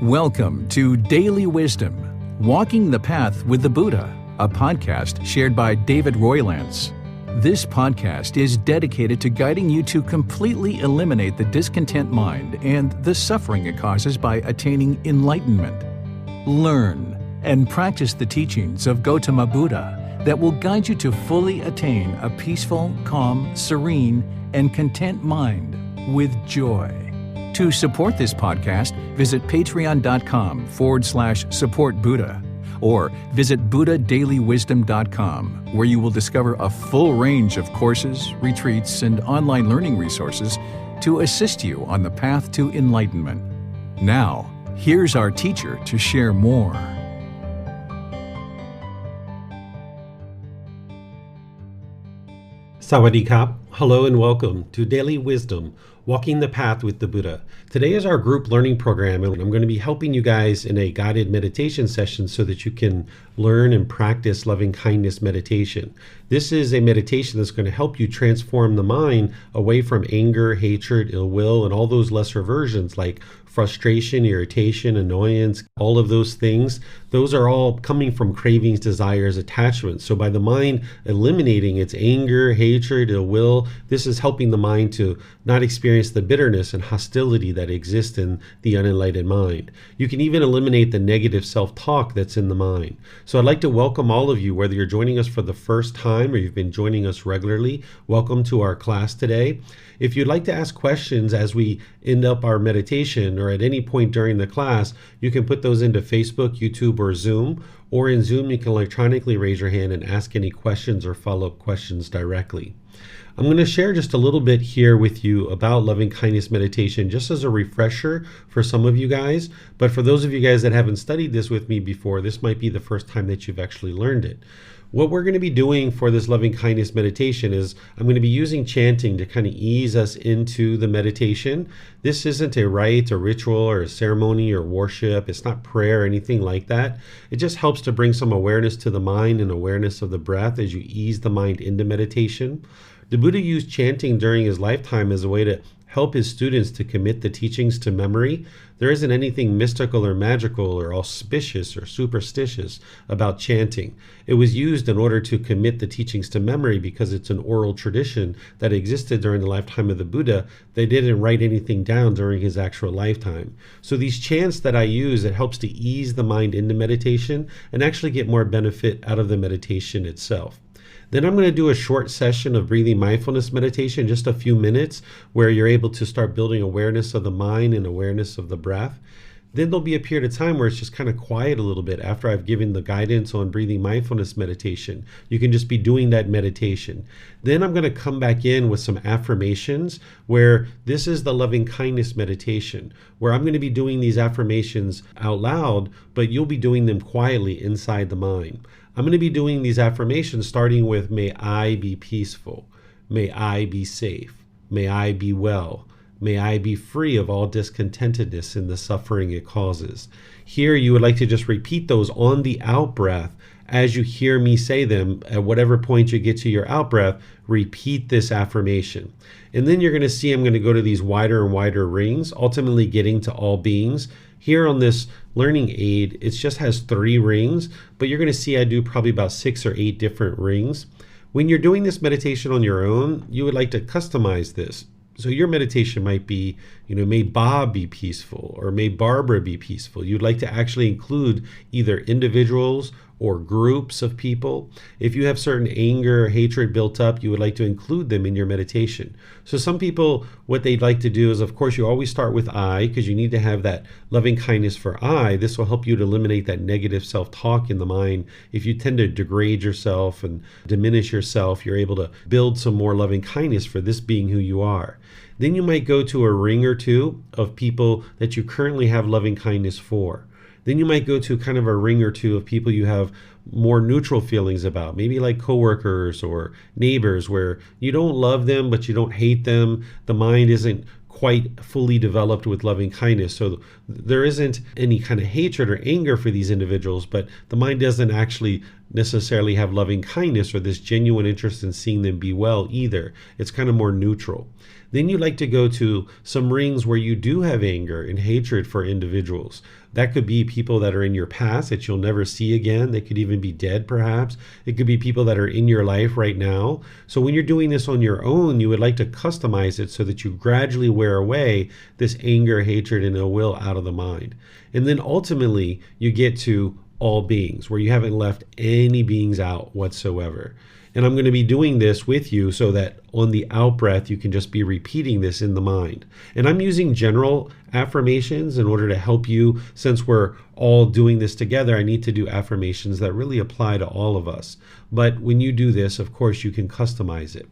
Welcome to Daily Wisdom, Walking the Path with the Buddha, a podcast shared by David Roylance. This podcast is dedicated to guiding you to completely eliminate the discontent mind and the suffering it causes by attaining enlightenment. Learn and practice the teachings of Gautama Buddha that will guide you to fully attain a peaceful, calm, serene, and content mind with joy. To support this podcast, visit patreon.com/support Buddha or visit buddhadailywisdom.com, where you will discover a full range of courses, retreats, and online learning resources to assist you on the path to enlightenment. Now, here's our teacher to share more. Sawadee Kap. Hello and welcome to Daily Wisdom, Walking the Path with the Buddha. Today is our group learning program, and I'm going to be helping you guys in a guided meditation session so that you can learn and practice loving kindness meditation. This is a meditation that's going to help you transform the mind away from anger, hatred, ill will, and all those lesser versions like frustration, irritation, annoyance, all of those things. Those are all coming from cravings, desires, attachments. So by the mind eliminating its anger, hatred, ill will, this is helping the mind to not experience the bitterness and hostility that exists in the unenlightened mind. You can even eliminate the negative self-talk that's in the mind. So I'd like to welcome all of you, whether you're joining us for the first time or you've been joining us regularly. Welcome to our class today. If you'd like to ask questions as we end up our meditation or at any point during the class, you can put those into Facebook, YouTube, or Zoom. Or in Zoom, you can electronically raise your hand and ask any questions or follow-up questions directly. I'm going to share just a little bit here with you about loving kindness meditation, just as a refresher for some of you guys. But for those of you guys that haven't studied this with me before, this might be the first time that you've actually learned it. What we're going to be doing for this loving kindness meditation is I'm going to be using chanting to kind of ease us into the meditation. This isn't a rite or ritual or a ceremony or worship. It's not prayer or anything like that. It just helps to bring some awareness to the mind and awareness of the breath as you ease the mind into meditation. The Buddha used chanting during his lifetime as a way to help his students to commit the teachings to memory. There isn't anything mystical or magical or auspicious or superstitious about chanting. It was used in order to commit the teachings to memory because it's an oral tradition that existed during the lifetime of the Buddha. They didn't write anything down during his actual lifetime. So these chants that I use, it helps to ease the mind into meditation and actually get more benefit out of the meditation itself. Then I'm going to do a short session of breathing mindfulness meditation, just a few minutes, where you're able to start building awareness of the mind and awareness of the breath. Then there'll be a period of time where it's just kind of quiet a little bit after I've given the guidance on breathing mindfulness meditation. You can just be doing that meditation. Then I'm going to come back in with some affirmations where this is the loving kindness meditation, where I'm going to be doing these affirmations out loud, but you'll be doing them quietly inside the mind. I'm going to be doing these affirmations starting with, may I be peaceful, may I be safe, may I be well, may I be free of all discontentedness in the suffering it causes. Here you would like to just repeat those on the out breath as you hear me say them. At whatever point you get to your out breath, repeat this affirmation. And then you're going to see I'm going to go to these wider and wider rings, ultimately getting to all beings. Here on this learning aid, it just has 3 rings, but you're going to see I do probably about 6 or 8 different rings. When you're doing this meditation on your own, you would like to customize this. So your meditation might be, may Bob be peaceful or may Barbara be peaceful. You'd like to actually include either individuals or groups of people. If you have certain anger or hatred built up, you would like to include them in your meditation. So some people, what they'd like to do is, of course, you always start with I, because you need to have that loving kindness for I. This will help you to eliminate that negative self-talk in the mind. If you tend to degrade yourself and diminish yourself, you're able to build some more loving kindness for this being who you are. Then you might go to a ring or two of people that you currently have loving kindness for. Then you might go to kind of a ring or two of people you have more neutral feelings about, maybe like coworkers or neighbors, where you don't love them, but you don't hate them. The mind isn't quite fully developed with loving kindness. So there isn't any kind of hatred or anger for these individuals, but the mind doesn't actually necessarily have loving kindness or this genuine interest in seeing them be well either. It's kind of more neutral. Then you like to go to some rings where you do have anger and hatred for individuals. That could be people that are in your past that you'll never see again. They could even be dead, perhaps. It could be people that are in your life right now. So when you're doing this on your own, you would like to customize it so that you gradually wear away this anger, hatred, and ill will out of the mind. And then ultimately, you get to all beings, where you haven't left any beings out whatsoever. And I'm going to be doing this with you so that on the out breath, you can just be repeating this in the mind. And I'm using general affirmations in order to help you. Since we're all doing this together, I need to do affirmations that really apply to all of us. But when you do this, of course, you can customize it.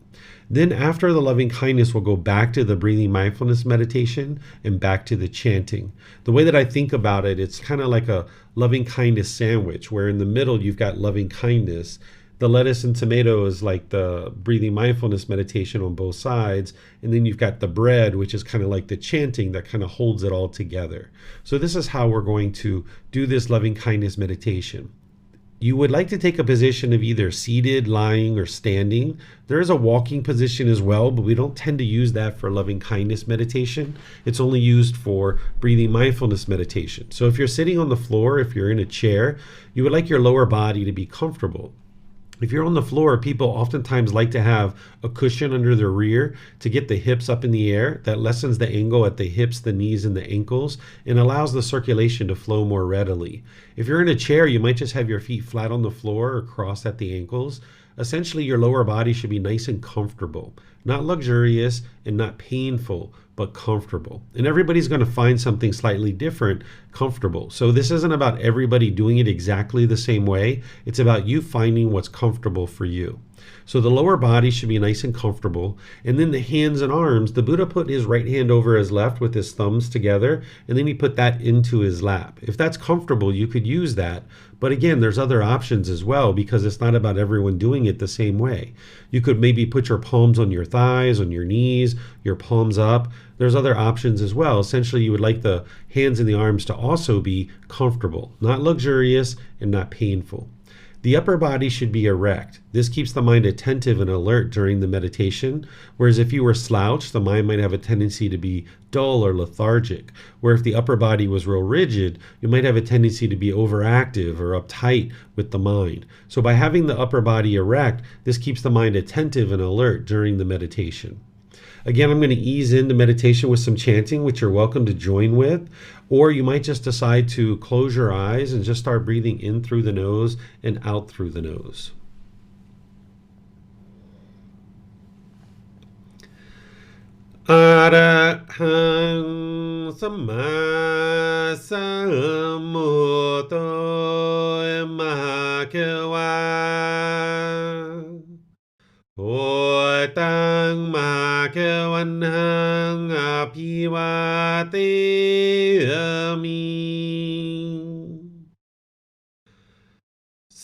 Then after the loving kindness, we'll go back to the breathing mindfulness meditation and back to the chanting. The way that I think about it, it's kind of like a loving kindness sandwich, where in the middle you've got loving kindness. The lettuce and tomato is like the breathing mindfulness meditation on both sides. And then you've got the bread, which is kind of like the chanting that kind of holds it all together. So this is how we're going to do this loving kindness meditation. You would like to take a position of either seated, lying, or standing. There is a walking position as well, but we don't tend to use that for loving kindness meditation. It's only used for breathing mindfulness meditation. So if you're sitting on the floor, if you're in a chair, you would like your lower body to be comfortable. If you're on the floor, people oftentimes like to have a cushion under their rear to get the hips up in the air. That lessens the angle at the hips, the knees, and the ankles, and allows the circulation to flow more readily. If you're in a chair, you might just have your feet flat on the floor or crossed at the ankles. Essentially, your lower body should be nice and comfortable, not luxurious and not painful, but comfortable. And everybody's going to find something slightly different comfortable. So this isn't about everybody doing it exactly the same way. It's about you finding what's comfortable for you. So the lower body should be nice and comfortable. And then the hands and arms, the Buddha put his right hand over his left with his thumbs together, and then he put that into his lap. If that's comfortable, you could use that. But again, there's other options as well, because it's not about everyone doing it the same way. You could maybe put your palms on your thighs, on your knees, your palms up. There's other options as well. Essentially, you would like the hands and the arms to also be comfortable, not luxurious and not painful. The upper body should be erect. This keeps the mind attentive and alert during the meditation, whereas if you were slouched, the mind might have a tendency to be dull or lethargic, where if the upper body was real rigid, you might have a tendency to be overactive or uptight with the mind. So by having the upper body erect, this keeps the mind attentive and alert during the meditation. Again, I'm going to ease into meditation with some chanting, which you're welcome to join with, or you might just decide to close your eyes and just start breathing in through the nose and out through the nose. Arahang Samma Sambuddho Mahakawa โอตังมาควันหังอภิวาเตมิ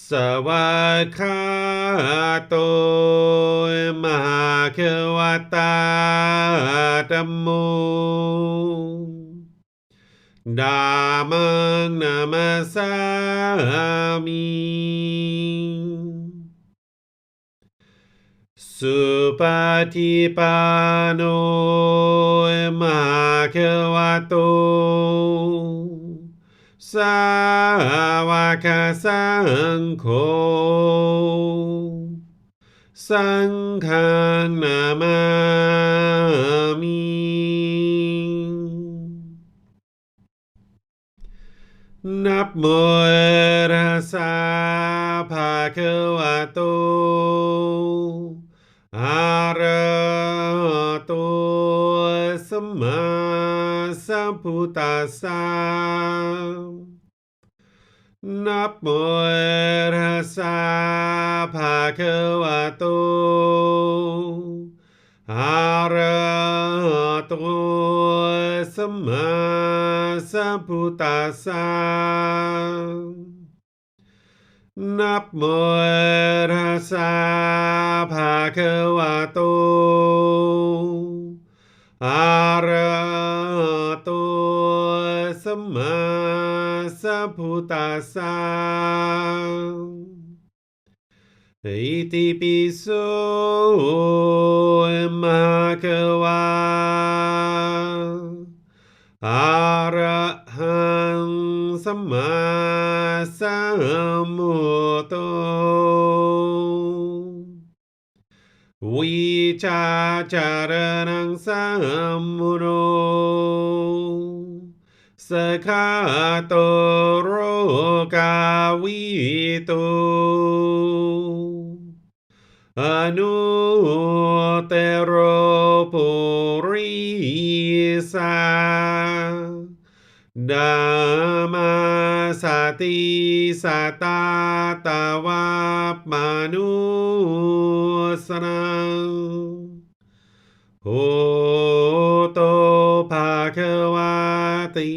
สวัสคาโตมหาควตาธัมโมธัมมังนามัสสามิ สุปฏิปันโนภะคะวะโตสาวกสังโฆสังฆังนามามิ นับโมตัสสะภะคะวะโตอะระหะโตสัมมาสัมพุทธัสสะนับโมตัสสะภะคะวะโตอะระหะโตสัมมาสัมพุทธัสสะนับโมตัสสะภะคะวะโตอะระหะโตสัมมาสัมพุทธัสสะ อิติปิโสมะคะวะอะระหังสัมมาสัมพุทโธวิชาจารณังสัมมุโนสกขาโตโรกาวิโตอนุเตโรปุริสาดามาสติสัตตาตาวามานุสนังโหโตภาควาติ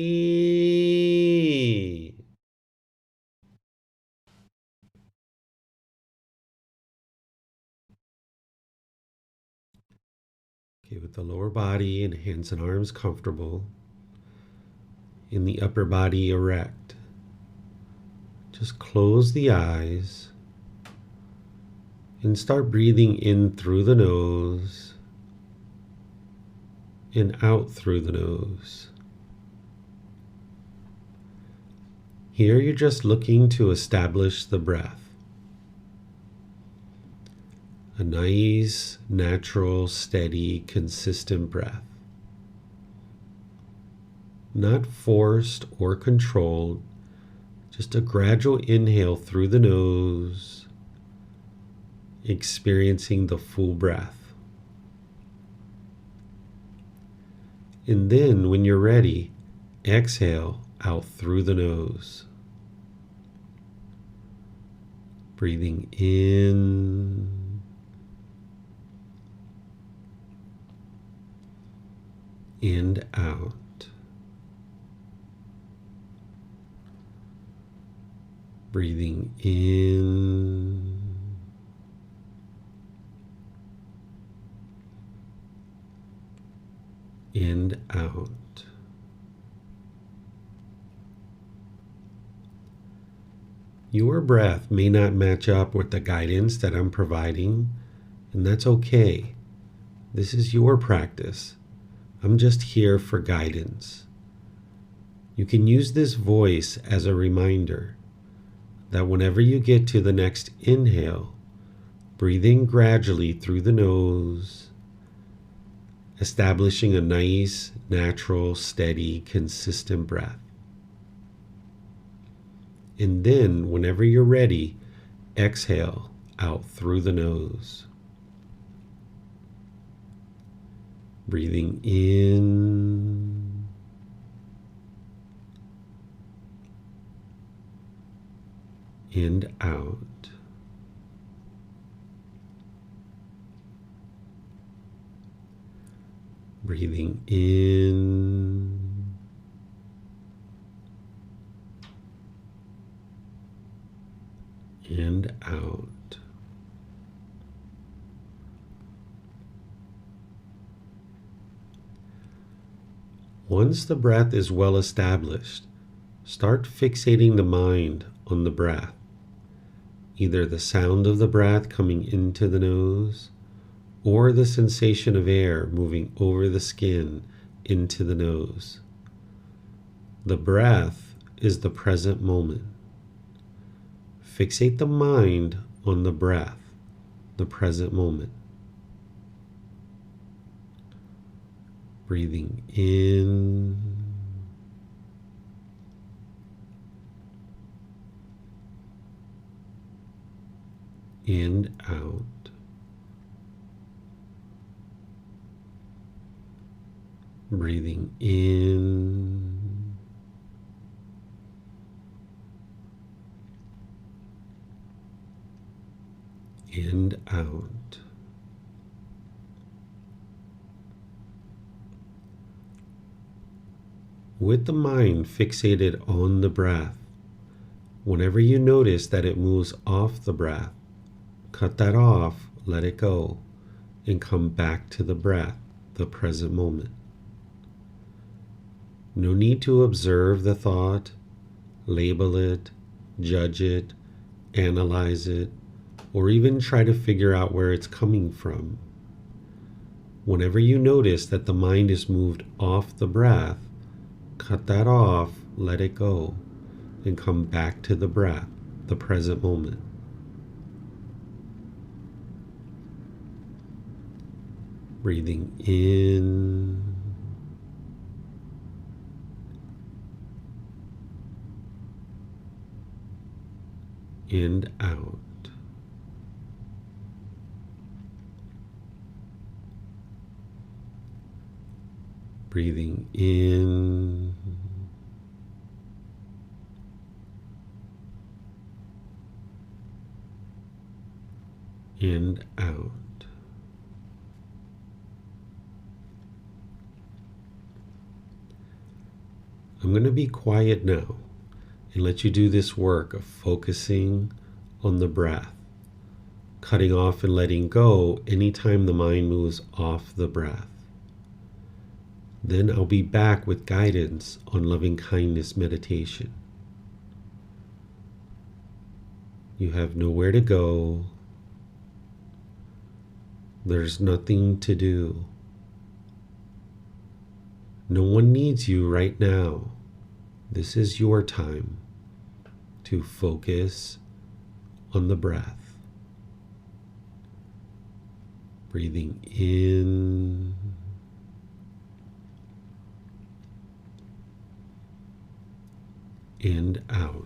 Okay, with the lower body and hands and arms comfortable, in the upper body erect. Just close the eyes and start breathing in through the nose and out through the nose. Here you're just looking to establish the breath. A nice, natural, steady, consistent breath. Not forced or controlled, just a gradual inhale through the nose, experiencing the full breath. And then, when you're ready, exhale out through the nose. Breathing in and out. Breathing in and out. Your breath may not match up with the guidance that I'm providing, and that's okay. This is your practice. I'm just here for guidance. You can use this voice as a reminder that whenever you get to the next inhale, breathe in gradually through the nose, establishing a nice, natural, steady, consistent breath. And then, whenever you're ready, exhale out through the nose. Breathing in and out. Breathing in and out. Once the breath is well established, start fixating the mind on the breath, either the sound of the breath coming into the nose or the sensation of air moving over the skin into the nose. The breath is the present moment. Fixate the mind on the breath, the present moment. Breathing in and out. Breathing in and out. With the mind fixated on the breath, whenever you notice that it moves off the breath, cut that off, let it go, and come back to the breath, the present moment. No need to observe the thought, label it, judge it, analyze it, or even try to figure out where it's coming from. Whenever you notice that the mind is moved off the breath, cut that off, let it go, and come back to the breath, the present moment. Breathing in and out. Breathing in and out. I'm going to be quiet now and let you do this work of focusing on the breath, cutting off and letting go anytime the mind moves off the breath. Then I'll be back with guidance on loving kindness meditation. You have nowhere to go. There's nothing to do. No one needs you right now. This is your time to focus on the breath. Breathing in and out.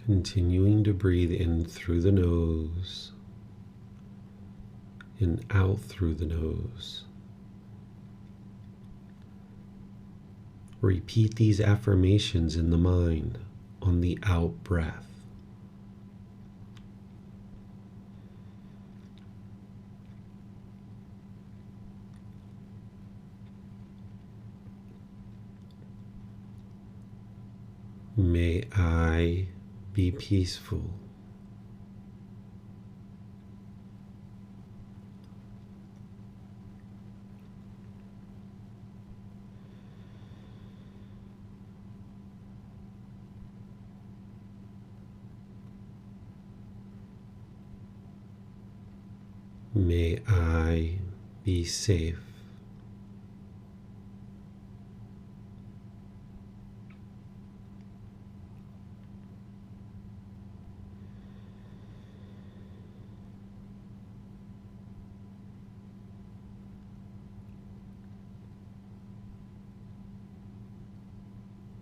Continuing to breathe in through the nose and out through the nose. Repeat these affirmations in the mind on the out breath. May I be peaceful. May I be safe.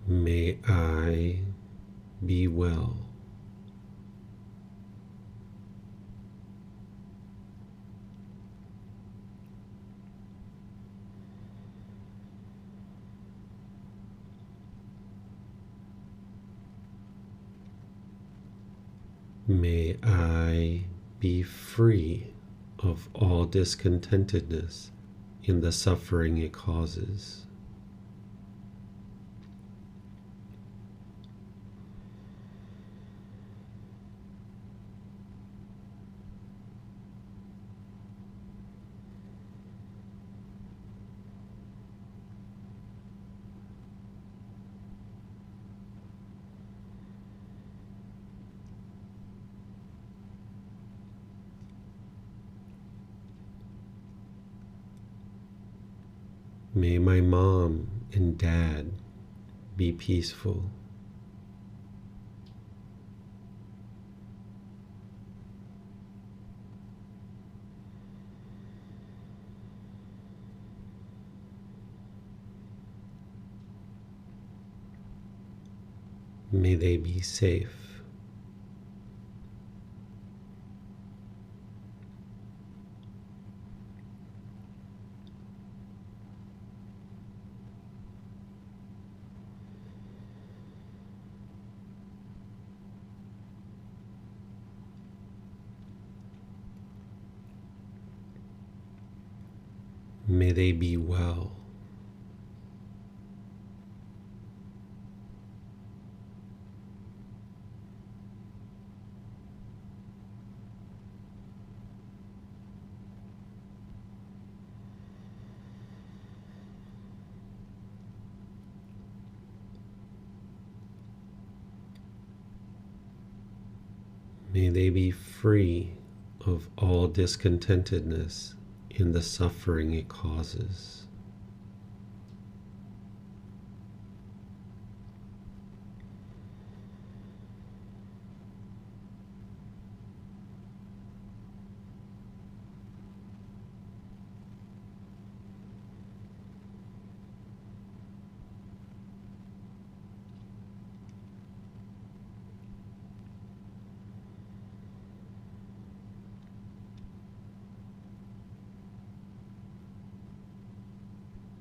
May I be well. May I be free of all discontentedness in the suffering it causes. May my mom and dad be peaceful. May they be safe. May they be well. May they be free of all discontentedness in the suffering it causes.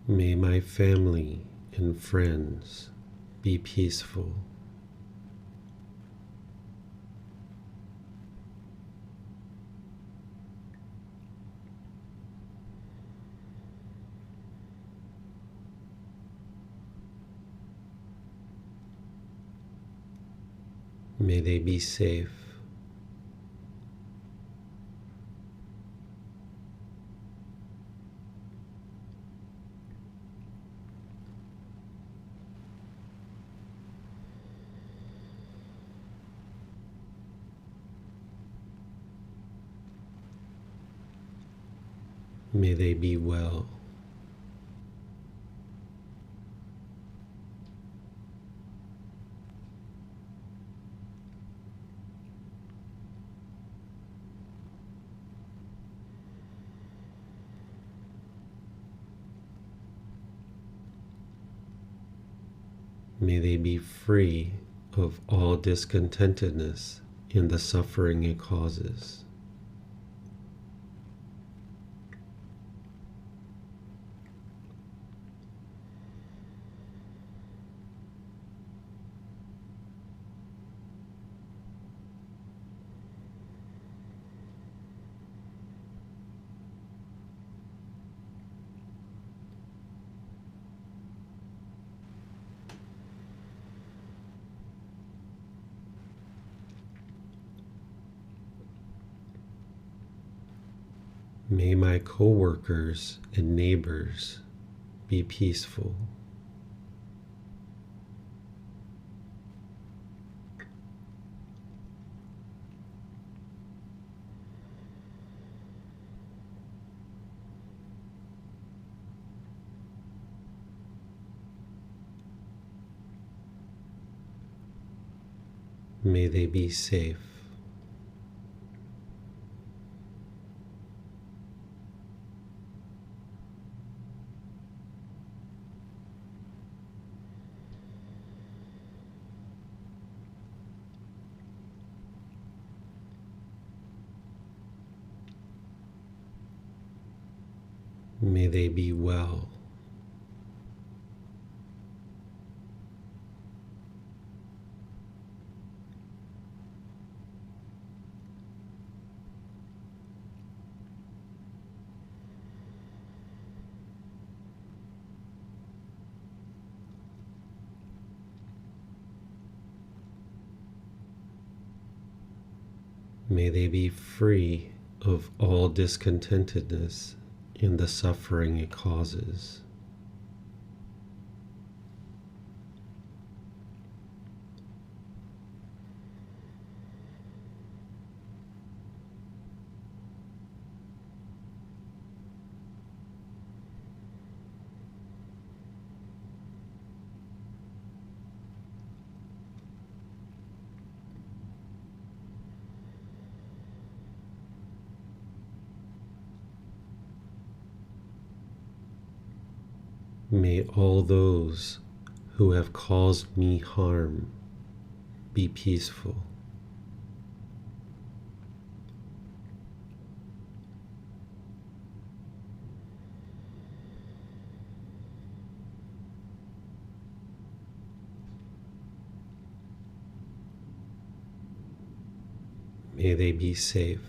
May my family and friends be peaceful. May they be safe. May they be well. May they be free of all discontentedness in the suffering it causes. May my co-workers and neighbors be peaceful. May they be safe. May they be well. May they be free of all discontentedness in the suffering it causes. May all those who have caused me harm be peaceful. May they be safe.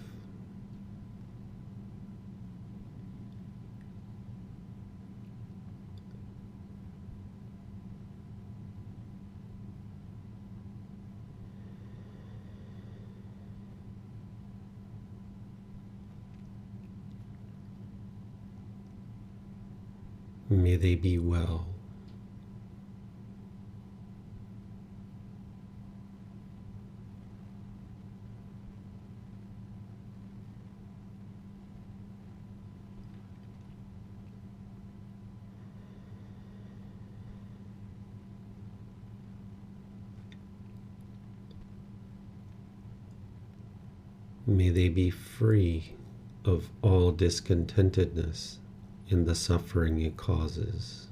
May they be well. May they be free of all discontentedness in the suffering it causes.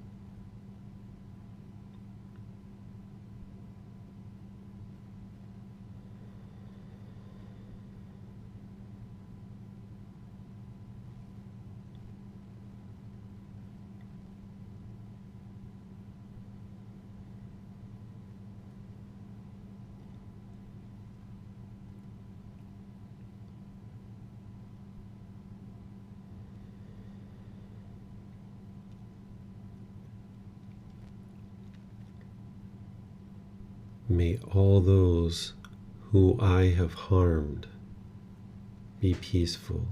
May all those who I have harmed be peaceful.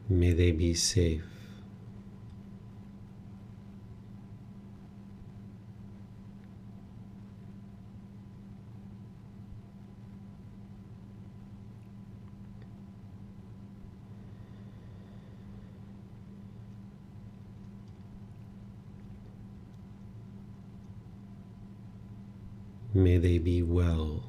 May they be safe. May they be well.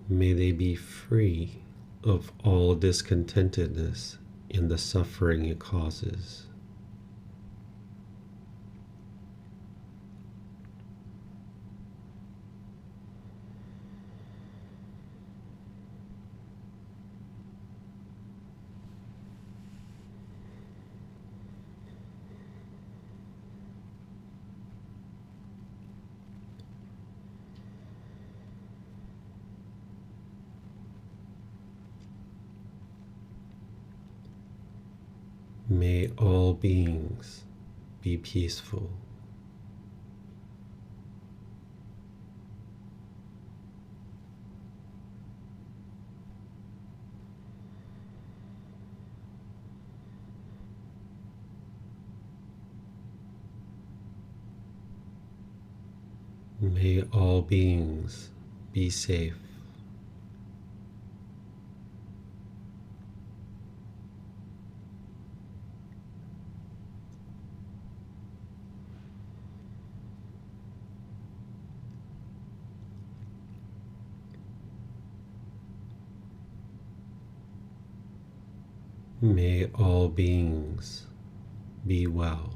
May they be free of all discontentedness in the suffering it causes. May all beings be peaceful. May all beings be safe. May all beings be well.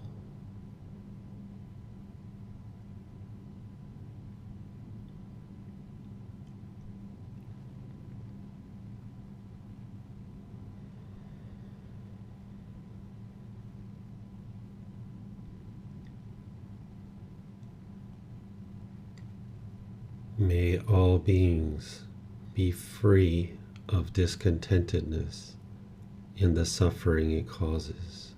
May all beings be free of discontentedness in the suffering it causes.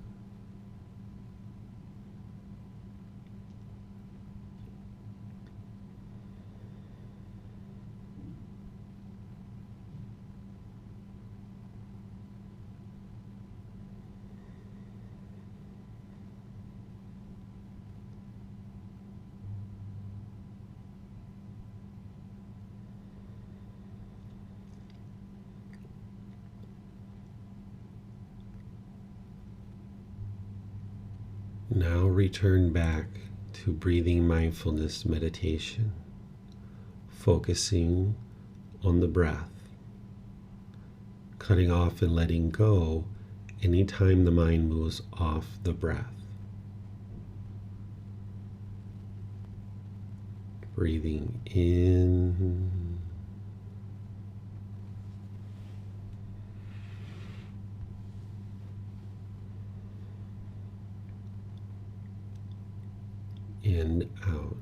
Now return back to breathing mindfulness meditation, focusing on the breath, cutting off and letting go anytime the mind moves off the breath. Breathing in and out.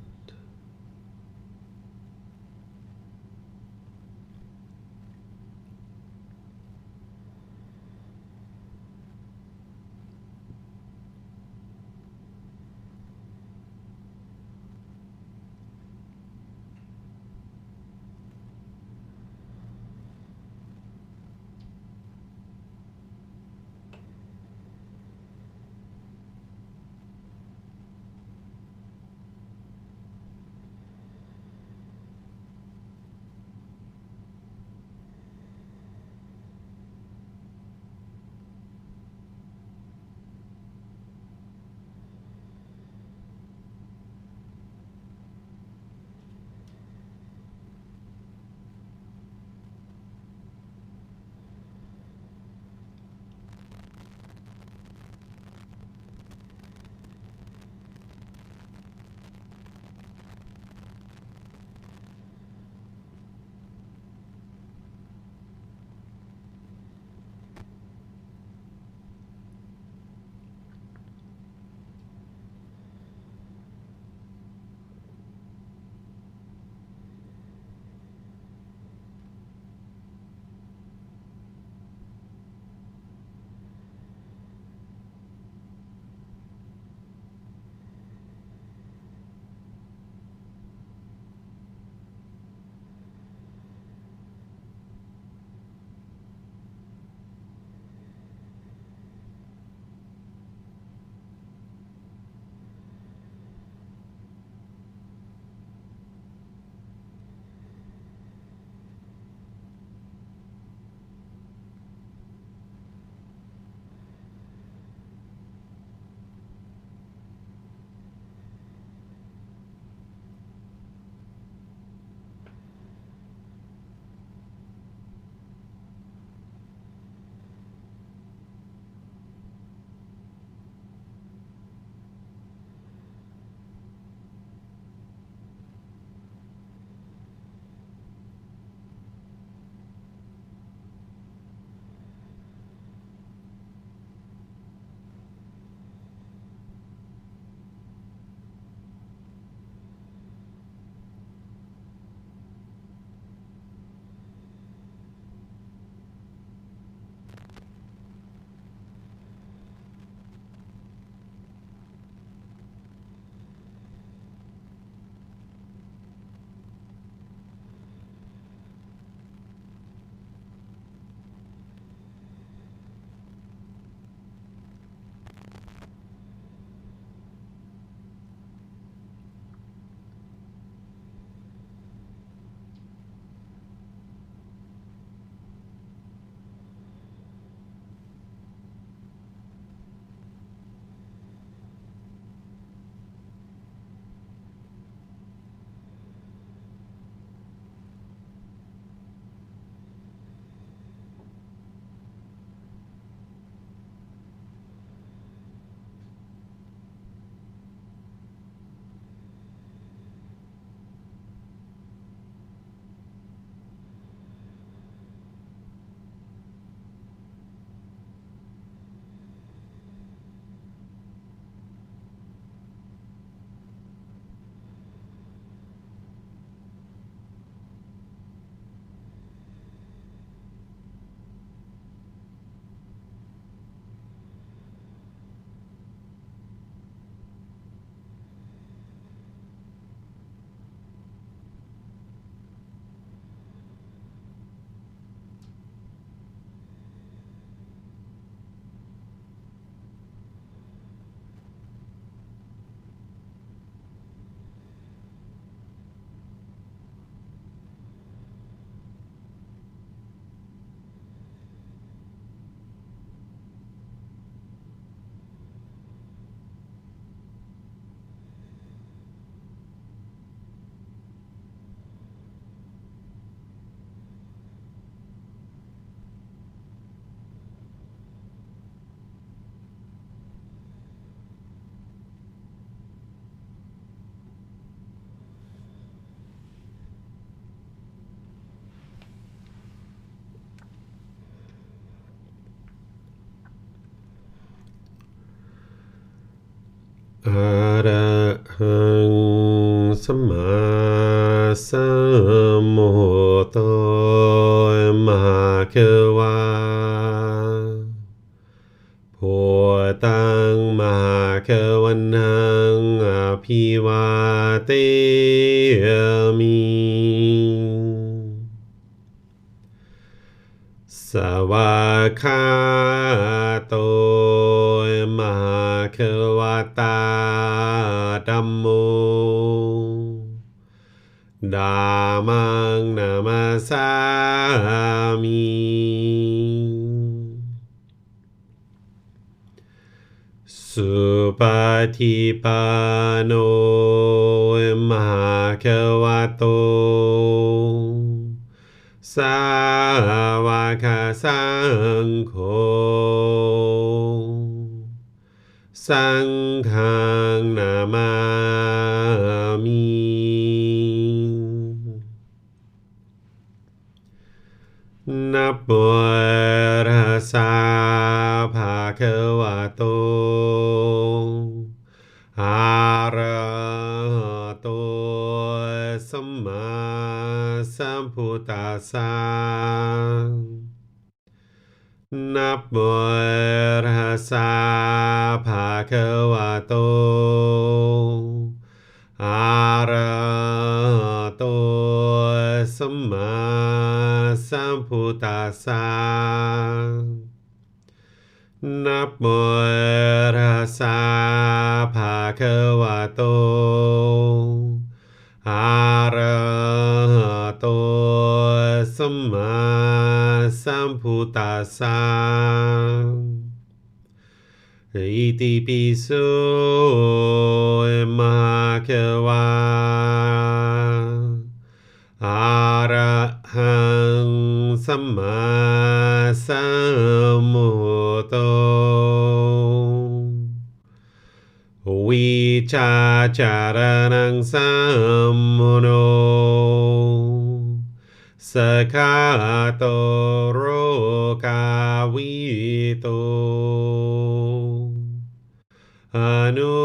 อะระหังสัมมาสัมพุทโธมหาเขวาพุทธังมหาเขวันหังอภิวาเทมิสวากขาโตมหาเขวตาธัมโมธัมมังนามาสามิสุปฏิปันโนมหาเขวโตสาวกสังโฆสังฆังนามามินะโมตัสสะภะคะวะโตอะระหะโตสัมมาสัมพุทธัสสะนะโมตัสสะภะคะวะโตอะระหะโตสัมมาสัมพุทธัสสะนะโมตัสสะภะคะวะโตอะระหะโตสัมมาสัมพุทธัสสะอิติปิโสมหาเขวาอะระหังสัมมาสัมพุทโธวิชาจารณังสัมมุโนสกขาโตโรกาวิโตอนุ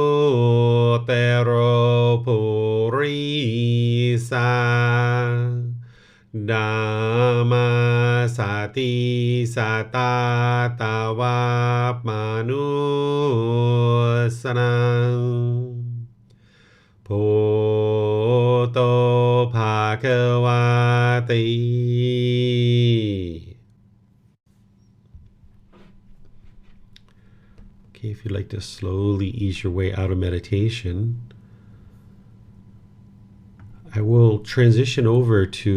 เตโรปุริสาดัมมาสติสัตตาตาวาปานุสนังพุทโธภาควาติ Okay, if you'd like to slowly ease your way out of meditation, I will transition over to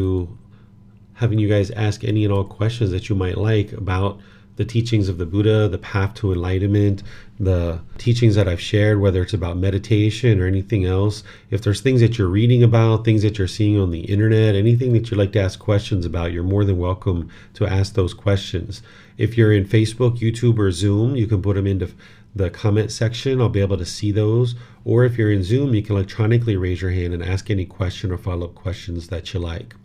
having you guys ask any and all questions that you might like about the teachings of the Buddha, the path to enlightenment, the teachings that I've shared, whether it's about meditation or anything else. If there's things that you're reading about, things that you're seeing on the internet, anything that you'd like to ask questions about, you're more than welcome to ask those questions. If you're in Facebook, YouTube, or Zoom, you can put them into the comment section. I'll be able to see those. Or if you're in Zoom, you can electronically raise your hand and ask any question or follow-up questions that you like.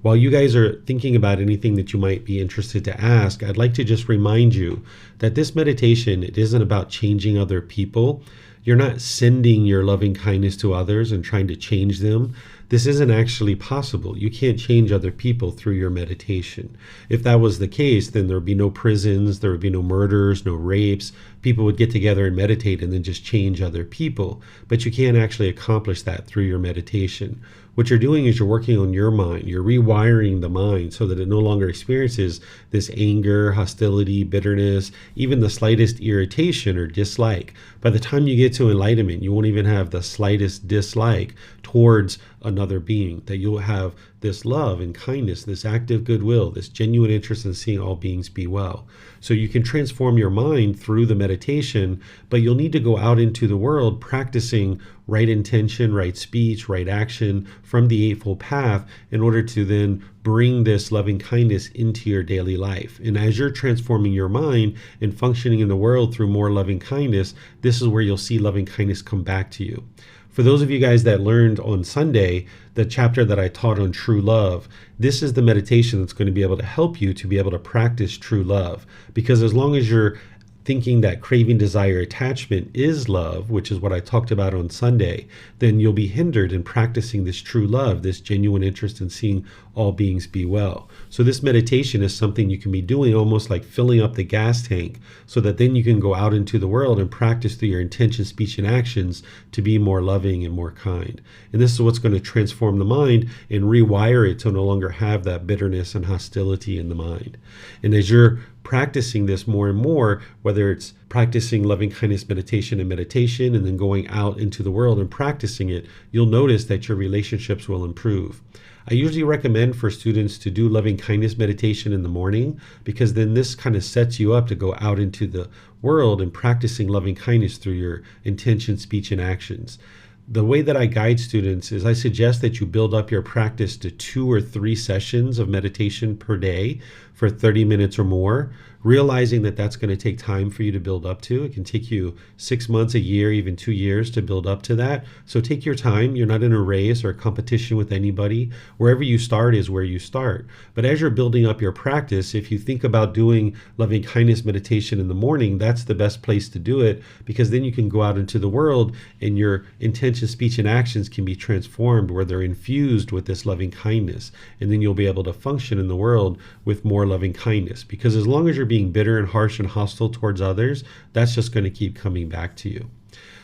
While you guys are thinking about anything that you might be interested to ask, I'd like to just remind you that this meditation, it isn't about changing other people. You're not sending your loving kindness to others and trying to change them. This isn't actually possible. You can't change other people through your meditation. If that was the case, then there would be no prisons, there would be no murders, no rapes. People would get together and meditate and then just change other people. But you can't actually accomplish that through your meditation. What you're doing is you're working on your mind. You're rewiring the mind so that it no longer experiences this anger, hostility, bitterness, even the slightest irritation or dislike. By the time you get to enlightenment, you won't even have the slightest dislike towards another being, that you'll have this love and kindness, this active goodwill, this genuine interest in seeing all beings be well. So you can transform your mind through the meditation, but you'll need to go out into the world practicing right intention, right speech, right action from the Eightfold Path in order to then bring this loving kindness into your daily life. And as you're transforming your mind and functioning in the world through more loving kindness, this is where you'll see loving kindness come back to you. For those of you guys that learned on Sunday, the chapter that I taught on true love, this is the meditation that's going to be able to help you to be able to practice true love. Because as long as you're thinking that craving, desire, attachment is love, which is what I talked about on Sunday, then you'll be hindered in practicing this true love, this genuine interest in seeing all beings be well. So this meditation is something you can be doing almost like filling up the gas tank, so that then you can go out into the world and practice through your intention, speech, and actions to be more loving and more kind. And this is what's going to transform the mind and rewire it to no longer have that bitterness and hostility in the mind. And as you're practicing this more and more, whether it's practicing loving kindness meditation and then going out into the world and practicing it, you'll notice that your relationships will improve. I usually recommend for students to do loving kindness meditation in the morning, because then this kind of sets you up to go out into the world and practicing loving kindness through your intention, speech, and actions. The way that I guide students is I suggest that you build up your practice to 2 or 3 sessions of meditation per day for 30 minutes or more, realizing that that's going to take time for you to build up to. It can take you 6 months, a year, even 2 years to build up to that. So take your time. You're not in a race or a competition with anybody. Wherever you start is where you start. But as you're building up your practice, if you think about doing loving kindness meditation in the morning, that's the best place to do it, because then you can go out into the world and your intention, speech, and actions can be transformed where they're infused with this loving kindness. And then you'll be able to function in the world with more loving kindness, because as long as you're being bitter and harsh and hostile towards others, that's just going to keep coming back to you.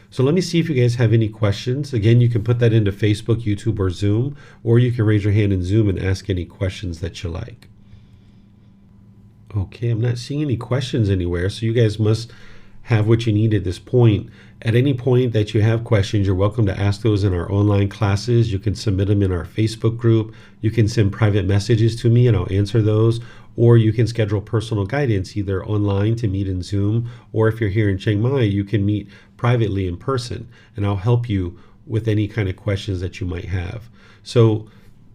So let me see if you guys have any questions. Again, you can put that into Facebook, YouTube, or Zoom, or you can raise your hand in Zoom and ask any questions that you like. Okay, I'm not seeing any questions anywhere, so you guys must have what you need at this point. At any point that you have questions, you're welcome to ask those in our online classes. You can submit them in our Facebook group. You can send private messages to me and I'll answer those. Or you can schedule personal guidance either online to meet in Zoom, or if you're here in Chiang Mai, you can meet privately in person and I'll help you with any kind of questions that you might have. So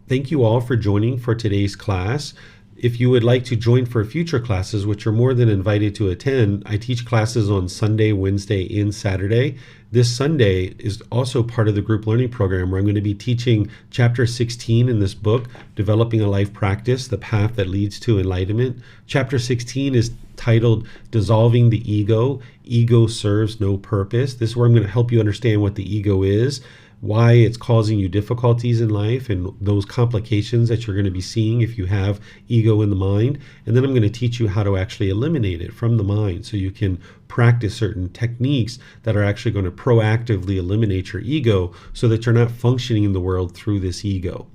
thank you all for joining for today's class. If you would like to join for future classes, which you're more than invited to attend, I teach classes on Sunday, Wednesday, and Saturday. This Sunday is also part of the group learning program where I'm going to be teaching chapter 16 in this book, Developing a Life Practice, The Path That Leads to Enlightenment. Chapter 16 is titled Dissolving the Ego. Ego Serves No Purpose. This is where I'm going to help you understand what the ego is, why it's causing you difficulties in life, and those complications that you're going to be seeing if you have ego in the mind. And then I'm going to teach you how to actually eliminate it from the mind, so you can practice certain techniques that are actually going to proactively eliminate your ego so that you're not functioning in the world through this ego.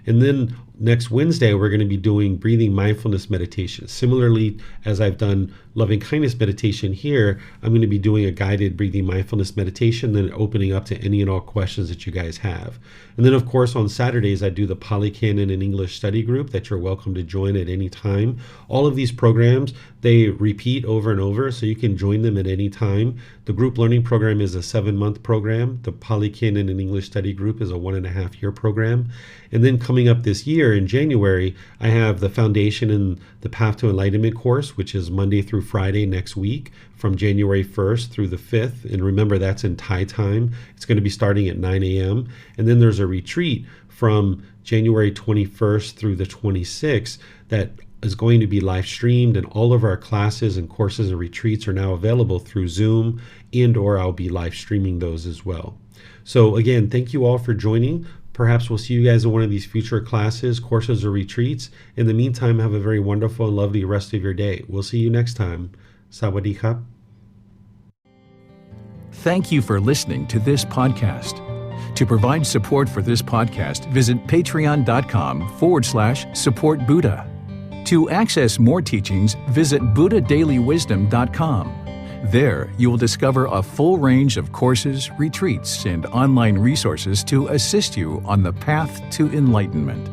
And then next Wednesday, we're going to be doing breathing mindfulness meditation. Similarly, as I've done loving kindness meditation here, I'm going to be doing a guided breathing mindfulness meditation, then opening up to any and all questions that you guys have. And then, of course, on Saturdays, I do the Pali Canon and English study group that you're welcome to join at any time. All of these programs, they repeat over and over, so you can join them at any time. The group learning program is a 7-month program. The Pali Canon and English study group is a 1.5-year program. And then coming up this year in January, I have the Foundation and the Path to Enlightenment course, which is Monday through Friday next week from January 1st through the 5th. And remember, that's in Thai time. It's going to be starting at 9 a.m. And then there's a retreat from January 21st through the 26th that is going to be live streamed, and all of our classes and courses and retreats are now available through Zoom, and or I'll be live streaming those as well. So again, thank you all for joining. Perhaps we'll see you guys in one of these future classes, courses, or retreats. In the meantime, have a very wonderful and lovely rest of your day. We'll see you next time. Sawadee krap. Thank you for listening to this podcast. To provide support for this podcast, visit patreon.com/support Buddha. To access more teachings, visit buddhadailywisdom.com. There, you will discover a full range of courses, retreats, and online resources to assist you on the path to enlightenment.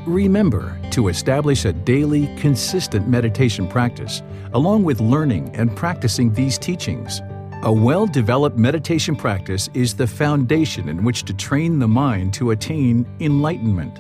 Remember to establish a daily, consistent meditation practice, along with learning and practicing these teachings. A well-developed meditation practice is the foundation in which to train the mind to attain enlightenment.